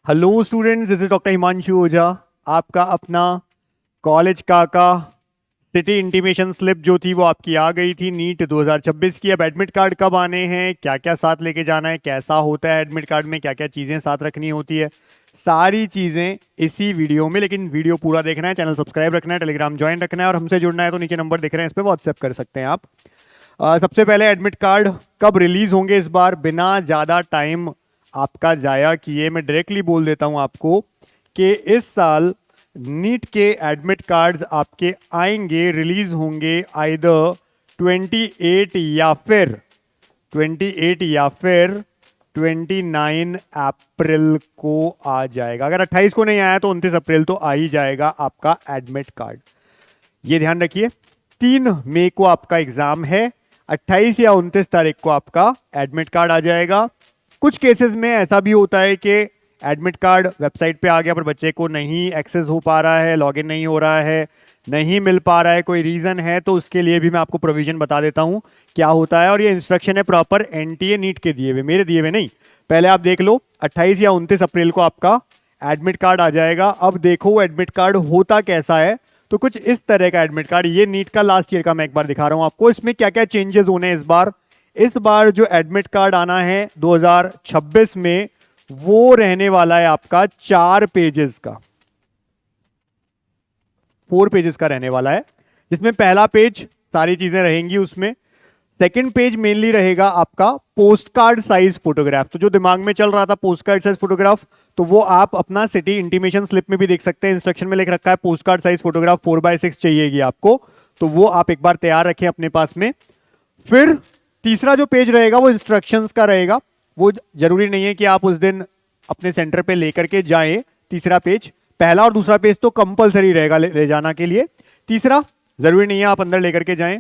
Hello students, this is doctor Himanshu Ojha. आपका अपना college का सिटी इंटीमेशन स्लिप जो थी वो आपकी आ गई थी नीट 2026 की। अब एडमिट कार्ड कब आने हैं, क्या क्या साथ लेके जाना है, कैसा होता है एडमिट कार्ड में, क्या क्या चीज़ें साथ रखनी होती है, सारी चीज़ें इसी वीडियो में। लेकिन वीडियो पूरा देखना है, चैनल सब्सक्राइब रखना है, टेलीग्राम ज्वाइन रखना है और हमसे जुड़ना है तो नीचे नंबर दिख रहे हैं, इस पर व्हाट्सएप कर सकते हैं आप। सबसे पहले एडमिट कार्ड कब रिलीज होंगे इस बार, बिना ज़्यादा टाइम आपका जाया किए मैं डायरेक्टली बोल देता हूं आपको कि इस साल नीट के एडमिट कार्ड्स आपके आएंगे, रिलीज होंगे आइदर 28 या फिर 29 अप्रैल को आ जाएगा। अगर 28 को नहीं आया तो 29 अप्रैल तो आ ही जाएगा आपका एडमिट कार्ड। ये ध्यान रखिए, 3 मई को आपका एग्जाम है, 28 या 29 तारीख को आपका एडमिट कार्ड आ जाएगा। कुछ केसेस में ऐसा भी होता है कि एडमिट कार्ड वेबसाइट पे आ गया पर बच्चे को नहीं एक्सेस हो पा रहा है, लॉगिन नहीं हो रहा है, नहीं मिल पा रहा है, कोई रीज़न है, तो उसके लिए भी मैं आपको प्रोविजन बता देता हूं क्या होता है। और ये इंस्ट्रक्शन है प्रॉपर एनटीए नीट के दिए हुए, मेरे दिए हुए नहीं। पहले आप देख लो, 28 या 29 अप्रैल को आपका एडमिट कार्ड आ जाएगा। अब देखो एडमिट कार्ड होता कैसा है, तो कुछ इस तरह का एडमिट कार्ड, ये नीट का लास्ट ईयर का मैं एक बार दिखा रहा हूं आपको। इसमें क्या क्या चेंजेस होने हैं इस बार। इस बार जो एडमिट कार्ड आना है 2026 में, वो रहने वाला है आपका 4 पेजेस का, 4 पेजेस का रहने वाला है, जिसमें पहला पेज सारी चीजें रहेंगी उसमें। सेकंड पेज मेनली रहेगा आपका पोस्ट कार्ड साइज फोटोग्राफ। तो जो दिमाग में चल रहा था पोस्ट कार्ड साइज फोटोग्राफ, तो वो आप अपना सिटी इंटीमेशन स्लिप में भी देख सकते हैं। इंस्ट्रक्शन में लिख रखा है post card size photograph 4x6 चाहिएगी आपको, तो वो आप एक बार तैयार रखें अपने पास में। फिर तीसरा जो पेज रहेगा वो इंस्ट्रक्शंस का रहेगा। वो जरूरी नहीं है कि आप उस दिन अपने सेंटर पे लेकर के जाएं। तीसरा पेज, पहला और दूसरा पेज तो कंपलसरी रहेगा ले जाना के लिए, तीसरा जरूरी नहीं है आप अंदर लेकर के जाएं,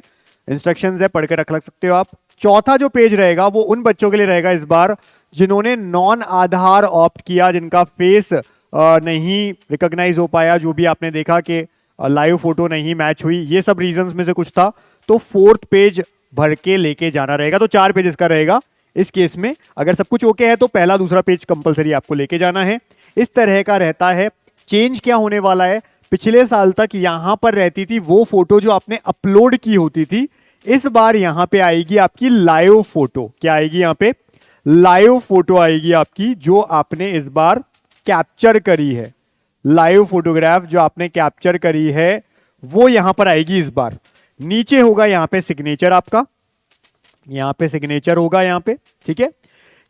इंस्ट्रक्शंस है पढ़ के रख सकते हो आप। चौथा जो पेज रहेगा वो उन बच्चों के लिए रहेगा इस बार जिन्होंने नॉन आधार ऑप्ट किया, जिनका फेस नहीं रिकॉग्नाइज हो पाया, जो भी आपने देखा कि लाइव फोटो नहीं मैच हुई, ये सब रीजंस में से कुछ था, तो 4th पेज भर के लेके जाना रहेगा। तो 4 पेजेस का रहेगा इस केस में। अगर सब कुछ ओके है तो पहला दूसरा पेज कंपलसरी आपको लेके जाना है। इस तरह का रहता है। चेंज क्या होने वाला है, पिछले साल तक यहां पर रहती थी वो फोटो जो आपने अपलोड की होती थी, इस बार यहां पे आएगी आपकी लाइव फोटो। क्या आएगी यहां पे? लाइव फोटो आएगी आपकी, जो आपने इस बार कैप्चर करी है। लाइव फोटोग्राफ जो आपने कैप्चर करी है वो यहां पर आएगी इस बार। नीचे होगा यहां पे सिग्नेचर आपका, यहां पे सिग्नेचर होगा यहां पे, ठीक है।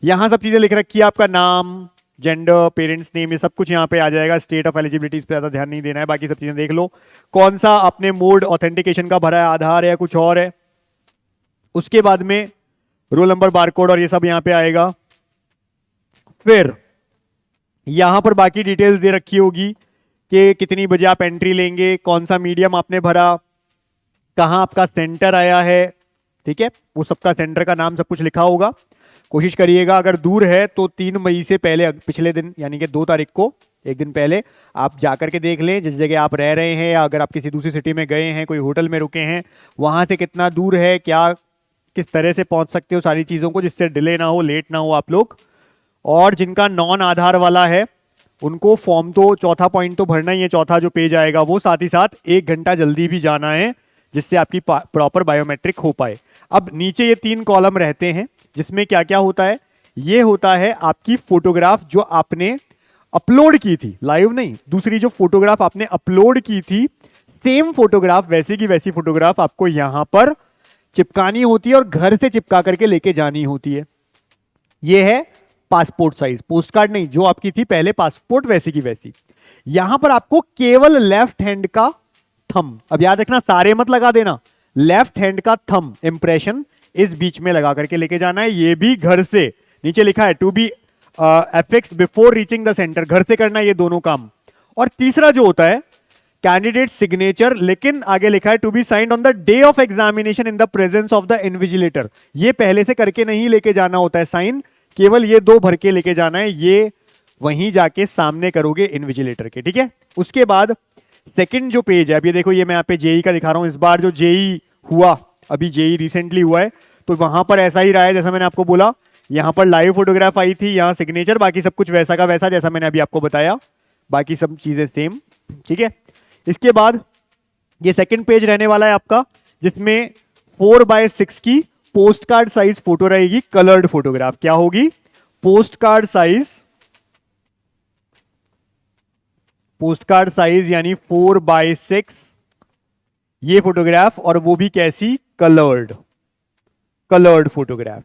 यहां सब चीजें लिख रखी है, आपका नाम, जेंडर, पेरेंट्स नेम, ये सब कुछ यहां पे आ जाएगा। स्टेट ऑफ एलिजिबिलिटी पे ज्यादा ध्यान नहीं देना है, बाकी सब चीजें देख लो। कौन सा आपने मोड ऑथेंटिकेशन का भरा है, आधार है, कुछ और है। उसके बाद में रोल नंबर, बारकोड और ये सब यहां पे आएगा। फिर यहां पर बाकी डिटेल्स दे रखी होगी कि कितनी बजे आप एंट्री लेंगे, कौन सा मीडियम आपने भरा, कहां आपका सेंटर आया है, ठीक है, वो सबका सेंटर का नाम सब कुछ लिखा होगा। कोशिश करिएगा अगर दूर है तो 3 मई से पहले, पिछले दिन यानी कि 2 तारीख को, एक दिन पहले आप जाकर के देख लें जिस जगह आप रह रहे हैं, या अगर आप किसी दूसरी सिटी में गए हैं, कोई होटल में रुके हैं, वहां से कितना दूर है, क्या किस तरह से पहुंच सकते हो, सारी चीज़ों को, जिससे डिले ना हो, लेट ना हो आप लोग। और जिनका नॉन आधार वाला है उनको फॉर्म तो, चौथा पॉइंट तो भरना ही है, चौथा जो पेज आएगा वो, साथ ही साथ 1 घंटा जल्दी भी जाना है जिससे आपकी प्रॉपर बायोमेट्रिक हो पाए। अब नीचे ये 3 कॉलम रहते हैं जिसमें क्या क्या होता है। ये होता है आपकी फोटोग्राफ जो आपने अपलोड की थी, लाइव नहीं, दूसरी जो फोटोग्राफ आपने अपलोड की थी, सेम फोटोग्राफ, वैसी की वैसी फोटोग्राफ आपको यहां पर चिपकानी होती है और घर से चिपका करके लेके जानी होती है। ये है पासपोर्ट साइज, पोस्ट कार्ड नहीं, जो आपकी थी पहले पासपोर्ट वैसी की वैसी। यहां पर आपको केवल लेफ्ट हैंड का थंब, अब याद रखना सारे मत लगा देना, लेफ्ट हैंड का थंब इंप्रेशन इस बीच में लगा करके लेके जाना है। ये भी घर से, नीचे लिखा है to be affixed before reaching the centre, घर से करना है ये दोनों काम। और तीसरा जो होता है कैंडिडेट सिग्नेचर, लेकिन आगे लिखा है to be signed on the day of examination in the presence of the invigilator. ये पहले से करके नहीं लेके जाना होता है साइन, केवल ये 2 भर के लेके जाना है, ये वहीं जाके सामने करोगे इन्विजिलेटर के, ठीक है। उसके बाद सेकंड जो पेज है, अब ये देखो, ये मैं यहाँ पे जेई का दिखा रहा हूं। इस बार जो जेई हुआ, अभी जेई रिसेंटली हुआ है, तो वहां पर ऐसा ही रहा है जैसा मैंने आपको बोला यहाँ पर लाइव फोटोग्राफ आई थी, यहाँ सिग्नेचर, बाकी सब कुछ वैसा का वैसा जैसा मैंने अभी आपको बताया, बाकी सब चीजें सेम। ठीक है, इसके बाद ये सेकंड पेज रहने वाला है आपका, जिसमें 4x6 की पोस्ट कार्ड साइज फोटो रहेगी, कलर्ड फोटोग्राफ। क्या होगी? पोस्ट कार्ड साइज यानी 4x6 ये फोटोग्राफ, और वो भी कैसी? Coloured photograph.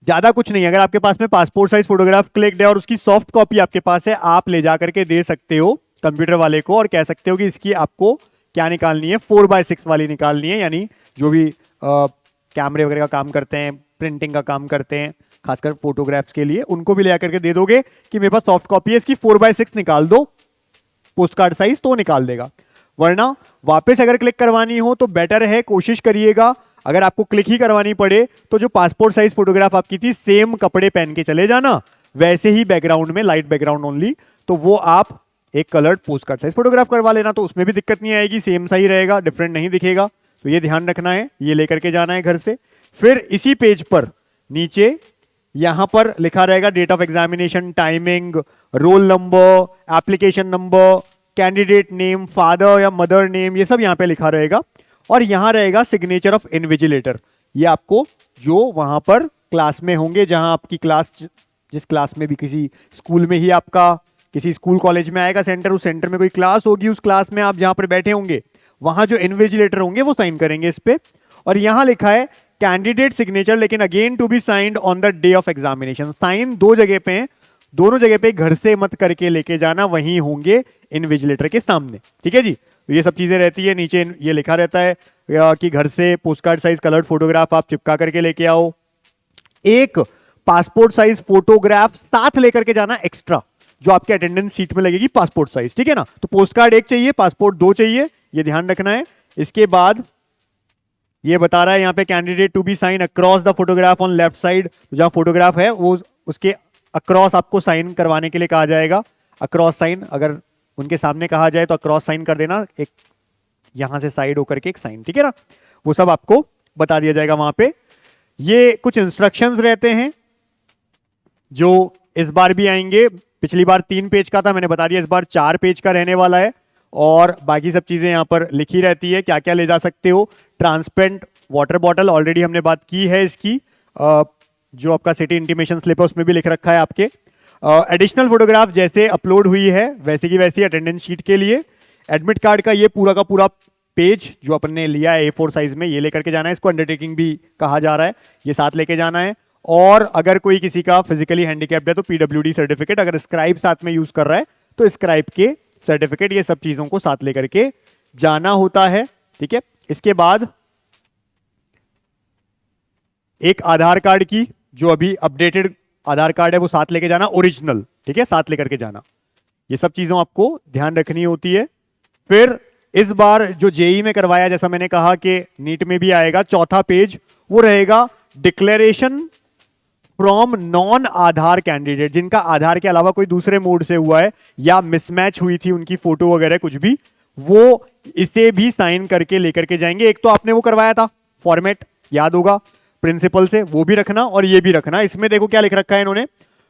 ज्यादा कुछ नहीं, अगर आपके पास में पासपोर्ट साइज फोटोग्राफ क्लिक्ड है और उसकी सॉफ्ट कॉपी आपके पास है, आप ले जा करके दे सकते हो कंप्यूटर वाले को और कह सकते हो कि इसकी आपको क्या निकालनी है? 4x6 वाली निकालनी है। यानी जो भी कैमरे वगैरह का काम करते हैं, प्रिंटिंग का काम करते हैं, खासकर फोटोग्राफ्स के लिए, उनको भी ले जाकर के दे दोगे कि मेरे पास सॉफ्ट कॉपी है, इसकी 4x6 निकाल दो पोस्ट कार्ड साइज, तो निकाल देगा। वरना वापस अगर क्लिक करवानी हो तो बेटर है, कोशिश करिएगा अगर आपको क्लिक ही करवानी पड़े तो जो पासपोर्ट साइज फोटोग्राफ आपकी थी, सेम कपड़े पहन के चले जाना, वैसे ही बैकग्राउंड में लाइट बैकग्राउंड ओनली, तो वो आप एक coloured post card size photograph करवा लेना, तो उसमें भी दिक्कत नहीं आएगी, सेम सही रहेगा, डिफरेंट नहीं दिखेगा। तो ये ध्यान रखना है, ये लेकर के जाना है घर से। फिर इसी पेज पर नीचे यहां पर लिखा रहेगा date of examination, timing, roll number, application number, candidate name, father या मदर नेम, ये सब यहां पे लिखा रहेगा। और यहां रहेगा सिग्नेचर ऑफ इन्विजिलेटर। ये आपको जो वहां पर क्लास में होंगे, जहां आपकी क्लास, जिस क्लास में भी, किसी स्कूल में ही आपका, किसी स्कूल कॉलेज में आएगा सेंटर, उस सेंटर में कोई क्लास होगी, उस क्लास में आप जहां पर बैठे होंगे, वहां जो इन्विजिलेटर होंगे वो साइन करेंगे इस पे। और यहां लिखा है कैंडिडेट सिग्नेचर, लेकिन again to be signed on the day of examination. Sign दो जगह पे हैं, दोनों जगह पे घर से मत करके लेके जाना, वहीं होंगे इन्विजिलेटर के सामने। ठीक है जी, तो ये सब चीजें रहती है। नीचे ये लिखा रहता है कि घर से post card size coloured photograph आप चिपका करके लेके आओ। एक पासपोर्ट साइज फोटोग्राफ साथ लेकर के जाना एक्स्ट्रा, जो आपके अटेंडेंस सीट में लगेगी, पासपोर्ट साइज। ठीक है ना, तो पोस्ट कार्ड एक चाहिए, पासपोर्ट दो चाहिए, ये ध्यान रखना है। इसके बाद ये बता रहा है यहाँ पे candidate to be sign across the photograph on left side, जहां फोटोग्राफ है वो उसके अक्रॉस आपको साइन करवाने के लिए कहा जाएगा। अक्रॉस साइन अगर उनके सामने कहा जाए तो अक्रॉस साइन कर देना, एक यहां से साइड होकर के एक साइन। ठीक है ना, वो सब आपको बता दिया जाएगा वहां पे। ये कुछ इंस्ट्रक्शंस रहते हैं जो इस बार भी आएंगे। पिछली बार 3 पेज का था, मैंने बता दिया, इस बार 4 पेज का रहने वाला है। और बाकी सब चीजें यहां पर लिखी रहती है, क्या क्या ले जा सकते हो। ट्रांसपेरेंट वाटर बॉटल, ऑलरेडी हमने बात की है इसकी, जो आपका सिटी इंटीमेशन स्लिप है उसमें भी लिख रखा है आपके। एडिशनल फोटोग्राफ जैसे अपलोड हुई है वैसे की वैसी अटेंडेंस शीट के लिए। एडमिट कार्ड का ये पूरा का पूरा पेज जो अपन ने लिया है A4 साइज में, ये लेकर के जाना है। इसको अंडरटेकिंग भी कहा जा रहा है, ये साथ लेके जाना है। और अगर कोई किसी का फिजिकली हैंडीकैप्ड है तो PWD सर्टिफिकेट, अगर स्क्राइब साथ में यूज कर रहा है तो स्क्राइब के सर्टिफिकेट, ये सब चीजों को साथ लेकर के जाना होता है। ठीक है, इसके बाद एक आधार कार्ड की, जो अभी अपडेटेड आधार कार्ड है वो साथ लेके जाना, ओरिजिनल। ठीक है, साथ लेकर के जाना, ये सब चीजों आपको ध्यान रखनी होती है। फिर इस बार जो जेई में करवाया, जैसा मैंने कहा कि नीट में भी आएगा, चौथा पेज वो रहेगा declaration from non Aadhaar candidate, जिनका आधार के अलावा कोई दूसरे मोड से हुआ है या मिसमैच हुई थी उनकी फोटो वगैरह कुछ भी, वो इसे भी साइन करके लेकर के जाएंगे। एक तो आपने वो करवाया था फॉर्मेट, याद होगा प्रिंसिपल से, वो भी रखना और ये भी रखना। इसमें देखो क्या लिख रखा है इन्होंने,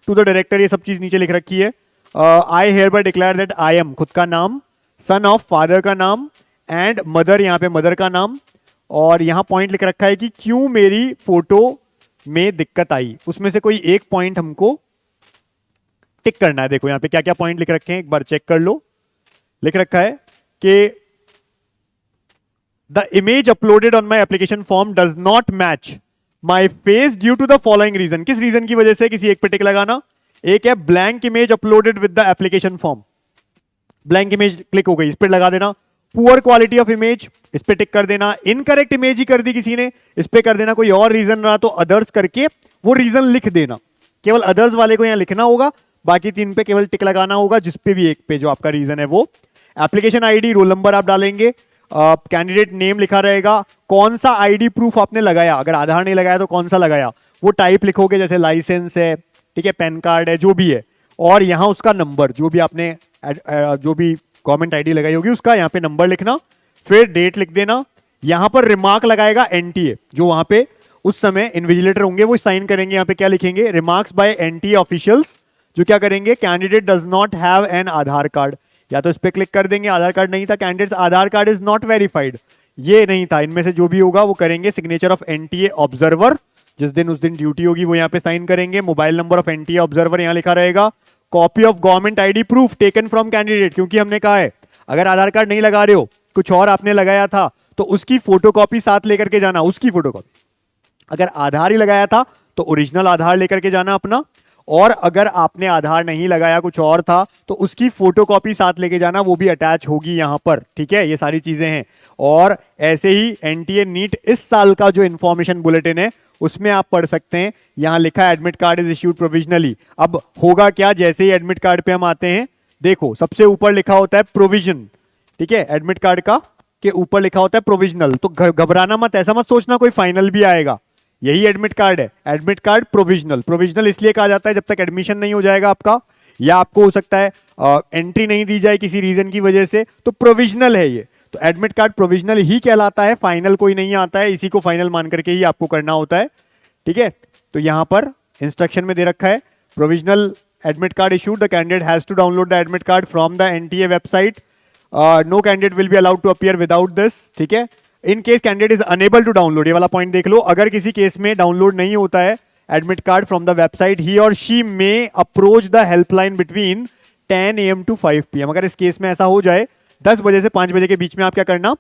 टू द डायरेक्टर, ये सब चीज नीचे लिख रखी है। I hereby declare that I am, खुद का नाम, सन ऑफ, फादर का नाम, एंड मदर, यहाँ पे मदर का नाम। और यहाँ पॉइंट लिख रखा है कि क्यों मेरी फोटो में दिक्कत आई, उसमें से कोई एक पॉइंट हमको टिक करना है। देखो यहाँ पे क्या क्या पॉइंट लिख रखे हैं, एक बार चेक कर लो। लिख रखा है कि the image uploaded on my application form does not match my face due to the following reason. किस रीजन की वजह से, किसी एक पे टिक लगाना। एक है blank image uploaded with the application form, blank image click हो गई, इस पर लगा देना। पुअर क्वालिटी ऑफ इमेज, इस पे टिक कर देना। इनकरेक्ट इमेज ही कर दी किसी ने, इस पे कर देना। कोई और रीजन रहा तो अदर्स करके वो रीजन लिख देना। केवल अदर्स वाले को यहां लिखना होगा, बाकी 3 पे केवल टिक लगाना होगा, जिसपे भी एक पे जो आपका रीजन है वो। एप्लीकेशन आईडी, रोल नंबर आप डालेंगे। कैंडिडेट नेम लिखा रहेगा, कौन सा आईडी प्रूफ आपने लगाया, अगर आधार नहीं लगाया तो कौन सा लगाया, वो टाइप लिखोगे, जैसे लाइसेंस है, ठीक है, पैन कार्ड है, जो भी है। और यहां उसका नंबर, जो भी आपने जो भी गवर्नमेंट आईडी लगाई होगी उसका यहाँ पे नंबर लिखना। फिर डेट लिख देना। यहां पर रिमार्क लगाएगा एनटीए, जो वहां पे उस समय इन्विजिलेटर होंगे, वो साइन करेंगे। यहाँ पे क्या लिखेंगे, रिमार्क्स बाय एनटीए ऑफिशियल्स, जो क्या करेंगे, candidate does not have an Aadhaar card, या तो इस पे क्लिक कर देंगे, आधार कार्ड नहीं था, candidates Aadhaar card is not verified, ये नहीं था, इनमें से जो भी होगा वो करेंगे। सिग्नेचर ऑफ एनटीए ऑब्जर्वर, जिस दिन उस दिन ड्यूटी होगी वो यहाँ पे साइन करेंगे। Mobile number of NTA observer यहाँ लिखा रहेगा। Copy of government ID proof taken from candidate, क्योंकि हमने कहा है अगर आधार कार्ड नहीं लगा रहे हो, कुछ और आपने लगाया था, तो उसकी फोटोकॉपी साथ लेकर के जाना, उसकी फोटोकॉपी। अगर आधार ही लगाया था तो ओरिजिनल आधार लेकर के जाना अपना, और अगर आपने आधार नहीं लगाया कुछ और था तो उसकी फोटोकॉपी साथ लेके जाना, वो भी अटैच होगी यहां पर, ठीक है। ये सारी चीजें हैं। और ऐसे ही एनटीए नीट इस साल का जो इंफॉर्मेशन बुलेटिन है उसमें आप पढ़ सकते हैं, यहां लिखा है admit card is issued provisionally. अब होगा क्या, जैसे ही एडमिट कार्ड पे हम आते हैं, देखो सबसे ऊपर लिखा होता है प्रोविजन, ठीक है, एडमिट कार्ड का के ऊपर लिखा होता है प्रोविजनल। तो घबराना मत, ऐसा मत सोचना कोई फाइनल भी आएगा, यही एडमिट कार्ड है, एडमिट कार्ड प्रोविजनल। प्रोविजनल इसलिए कहा जाता है जब तक एडमिशन नहीं हो जाएगा आपका, या आपको हो सकता है एंट्री नहीं दी जाए किसी रीजन की वजह से, तो प्रोविजनल है ये। तो एडमिट कार्ड प्रोविजनल ही कहलाता है, फाइनल कोई नहीं आता है, इसी को फाइनल मान करके ही आपको करना होता है, ठीक है। तो यहां पर इंस्ट्रक्शन में दे रखा है, provisional admit card issued, the candidate has to download the admit card from the NTA website, no candidate will be allowed to appear without this, ठीक है। In case candidate is unable to download, ये वाला point देख लो, अगर किसी case में download नहीं होता है admit card from the website, he और she may approach the helpline between 10 AM to 5 PM। अगर इस केस में ऐसा हो जाए 10 बजे से 5 बजे के बीच में, आप क्या करना,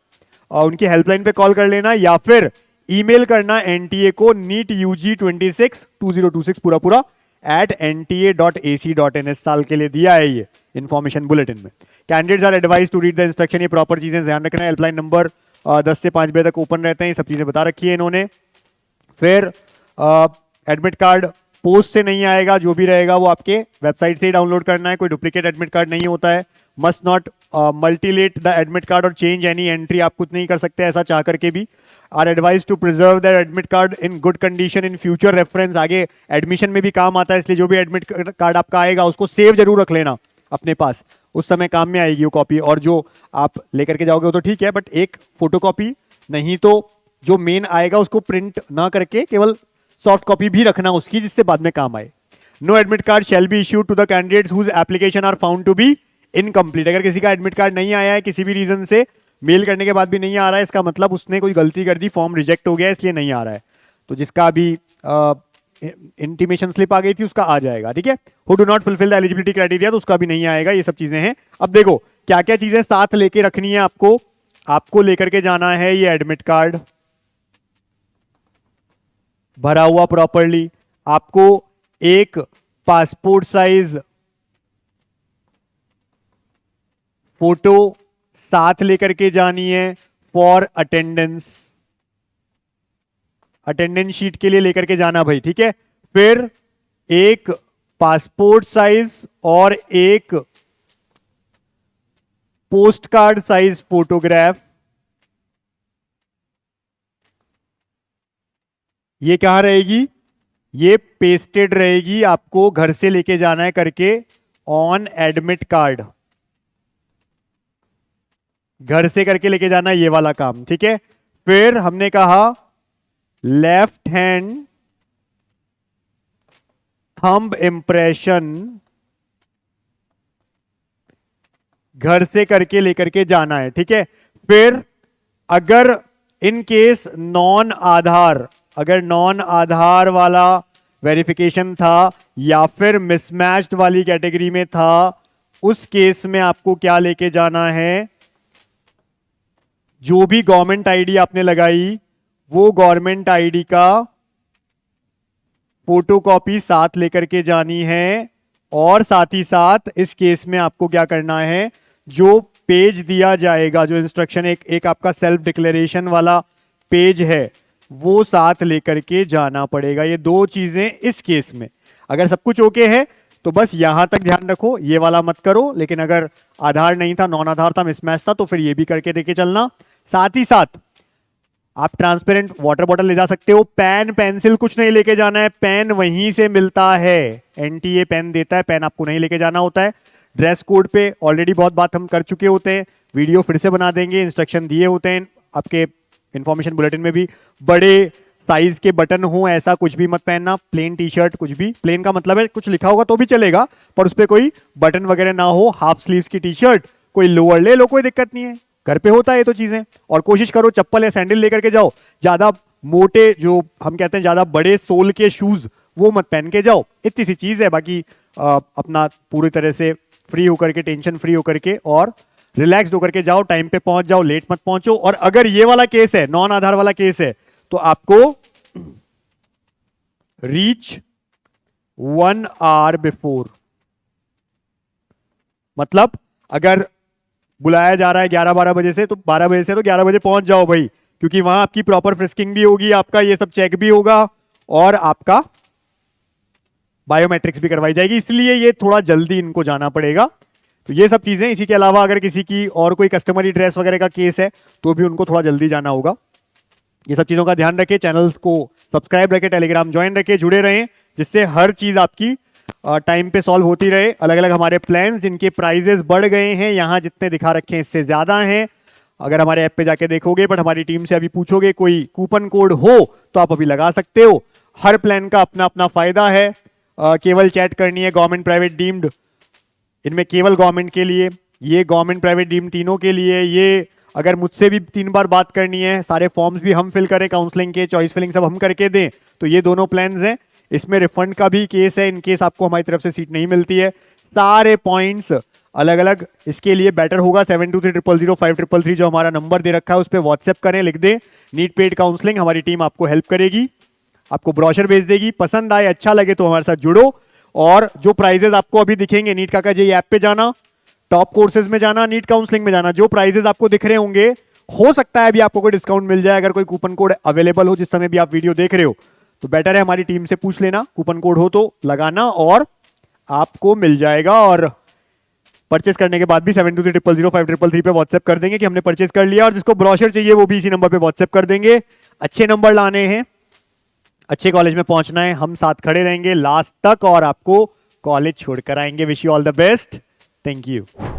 उनकी हेल्पलाइन पे कॉल कर लेना, या फिर ईमेल करना एनटीए को neetug2026 पूरा @nta.ac.in। इस साल के लिए दिया है ये इंफॉर्मेशन बुलेटिन में। Candidates are advise to read the instruction, ये प्रॉपर चीजें ध्यान रखना है। हेल्पलाइन नंबर 10 से 5 बजे तक ओपन रहते हैं, ये सब चीजें बता रखी है इन्होंने। फिर एडमिट कार्ड पोस्ट से नहीं आएगा, जो भी रहेगा वो आपके वेबसाइट से ही डाउनलोड करना है, कोई डुप्लीकेट एडमिट कार्ड नहीं होता है। Must not mutilate the admit card और चेंज एनी एंट्री, आप कुछ नहीं कर सकते ऐसा चाह करके भी। Are advise to preserve the admit card in good condition in future reference, आगे एडमिशन में भी काम आता है, इसलिए जो भी एडमिट कार्ड आपका आएगा उसको सेव जरूर रख लेना अपने पास, उस समय काम में आएगी वो कॉपी। और जो आप लेकर के जाओगे वो तो ठीक है, बट एक फोटोकॉपी, नहीं तो जो मेन आएगा उसको प्रिंट ना करके केवल सॉफ्ट कॉपी भी रखना उसकी, जिससे बाद में काम आए। No admit card shall be issued to the candidates whose application are found to be incomplete. अगर किसी का एडमिट कार्ड नहीं आया है किसी भी रीजन से, मेल करने के बाद भी नहीं आ रहा है, इसका मतलब उसने कोई गलती कर दी, फॉर्म रिजेक्ट हो गया इसलिए नहीं आ रहा है। तो जिसका अभी इंटीमेशन स्लिप आ गई थी उसका आ जाएगा, ठीक है। Who do not fulfil the eligibility criteria, तो उसका भी नहीं आएगा। ये सब चीजें हैं। अब देखो क्या क्या चीजें साथ लेके रखनी है आपको लेकर के जाना है ये एडमिट कार्ड भरा हुआ प्रॉपरली, आपको एक पासपोर्ट साइज फोटो साथ लेकर के जानी है फॉर अटेंडेंस, अटेंडेंस शीट के लिए लेकर के जाना भाई, ठीक है। फिर एक पासपोर्ट साइज और एक पोस्ट कार्ड साइज फोटोग्राफ, ये कहां रहेगी, ये पेस्टेड रहेगी, आपको घर से लेके जाना है करके ऑन एडमिट कार्ड, घर से करके लेके जाना है ये वाला काम, ठीक है। फिर हमने कहा लेफ्ट हैंड थंब इंप्रेशन घर से करके लेकर के जाना है, ठीक है। फिर अगर इन केस अगर नॉन आधार वाला वेरिफिकेशन था या फिर मिसमैच्ड वाली कैटेगरी में था, उस केस में आपको क्या लेके जाना है, जो भी गवर्नमेंट आईडी आपने लगाई वो गवर्नमेंट आईडी का फोटोकॉपी साथ लेकर के जानी है। और साथ ही साथ इस केस में आपको क्या करना है, जो पेज दिया जाएगा, जो इंस्ट्रक्शन एक आपका सेल्फ डिक्लेरेशन वाला पेज है, वो साथ लेकर के जाना पड़ेगा। ये दो चीजें इस केस में। अगर सब कुछ ओके है तो बस यहां तक ध्यान रखो, ये वाला मत करो। लेकिन अगर आधार नहीं था, नॉन आधार था, मिसमैच था, तो फिर ये भी करके देके चलना। साथ ही साथ आप ट्रांसपेरेंट वाटर बॉटल ले जा सकते हो। पेन पेंसिल कुछ नहीं लेके जाना है, पेन वहीं से मिलता है, एनटीए पेन देता है, पेन आपको नहीं लेके जाना होता है। ड्रेस कोड पे ऑलरेडी बहुत बात हम कर चुके होते हैं, वीडियो फिर से बना देंगे, इंस्ट्रक्शन दिए होते हैं आपके इंफॉर्मेशन बुलेटिन में भी। बड़े साइज के बटन हो, ऐसा कुछ भी मत पहनना। प्लेन टी शर्ट, कुछ भी प्लेन का मतलब है कुछ लिखा होगा तो भी चलेगा, पर उस पर कोई बटन वगैरह ना हो। हाफ स्लीव्स की टी शर्ट, कोई लोअर ले लो, कोई दिक्कत नहीं है, घर पे होता है ये तो चीजें। और कोशिश करो चप्पल या सैंडल लेकर के जाओ, ज्यादा मोटे जो हम कहते हैं ज्यादा बड़े सोल के शूज वो मत पहन के जाओ। इतनी सी चीज है, बाकी अपना पूरी तरह से फ्री होकर के, टेंशन फ्री होकर के और रिलैक्स्ड होकर के जाओ, टाइम पे पहुंच जाओ, लेट मत पहुंचो। और अगर ये वाला केस है, नॉन आधार वाला केस है, तो आपको रीच 1 आवर बिफोर, मतलब अगर बुलाया जा रहा है 11-12 बजे से, तो 12 बजे से तो 11 बजे पहुंच जाओ भाई, क्योंकि वहां आपकी प्रॉपर फ्रिस्किंग भी होगी, आपका ये सब चेक भी होगा और आपका बायोमेट्रिक्स भी करवाई जाएगी, इसलिए ये थोड़ा जल्दी इनको जाना पड़ेगा। तो ये सब चीजें, इसी के अलावा अगर किसी की और कोई कस्टमरी ड्रेस वगैरह का केस है तो भी उनको थोड़ा जल्दी जाना होगा। ये सब चीजों का ध्यान रखें, चैनल्स को सब्सक्राइब रखें, टेलीग्राम ज्वाइन रखें, जुड़े रहें, जिससे हर चीज आपकी टाइम पे सॉल्व होती रहे। अलग अलग हमारे प्लान जिनके प्राइजेस बढ़ गए हैं, यहाँ जितने दिखा रखे हैं इससे ज्यादा हैं अगर हमारे ऐप पे जाके देखोगे। बट हमारी टीम से अभी पूछोगे कोई कूपन कोड हो तो आप अभी लगा सकते हो। हर प्लान का अपना अपना फायदा है। केवल चैट करनी है गवर्नमेंट प्राइवेट डीम्ड, इनमें केवल गवर्नमेंट के लिए, ये गवर्नमेंट प्राइवेट डीम तीनों के लिए। ये अगर मुझसे भी 3 बार बात करनी है, सारे फॉर्म्स भी हम फिल करें, काउंसलिंग के, चॉइस फिलिंग सब हम करके दें, तो ये दोनों प्लान्स हैं। इसमें रिफंड का भी केस है इन केस आपको हमारी तरफ से सीट नहीं मिलती है। सारे पॉइंट्स अलग अलग, इसके लिए बेटर होगा 72300533 जो हमारा नंबर दे रखा है उस पर व्हाट्सएप करें, लिख दें नीट पेड काउंसलिंग, हमारी टीम आपको हेल्प करेगी, आपको ब्रोशर भेज देगी। पसंद आए, अच्छा लगे तो हमारे साथ जुड़ो। और जो प्राइजेस आपको अभी दिखेंगे, नीट काका जी ऐप पे जाना, टॉप कोर्सेज में जाना, नीट काउंसलिंग में जाना, जो प्राइजेस आपको दिख रहे होंगे, हो सकता है अभी आपको कोई डिस्काउंट मिल जाए अगर कोई कूपन कोड अवेलेबल हो जिस समय भी आप वीडियो देख रहे हो, तो बेटर है हमारी टीम से पूछ लेना, कूपन कोड हो तो लगाना और आपको मिल जाएगा। और परचेस करने के बाद भी 72300533 पे व्हाट्सएप कर देंगे कि हमने परचेस कर लिया। और जिसको ब्रोशर चाहिए वो भी इसी नंबर पे व्हाट्सएप कर देंगे। अच्छे नंबर लाने हैं, अच्छे कॉलेज में पहुंचना है, हम साथ खड़े रहेंगे लास्ट तक और आपको कॉलेज छोड़कर आएंगे। Wish you all the best, thank you.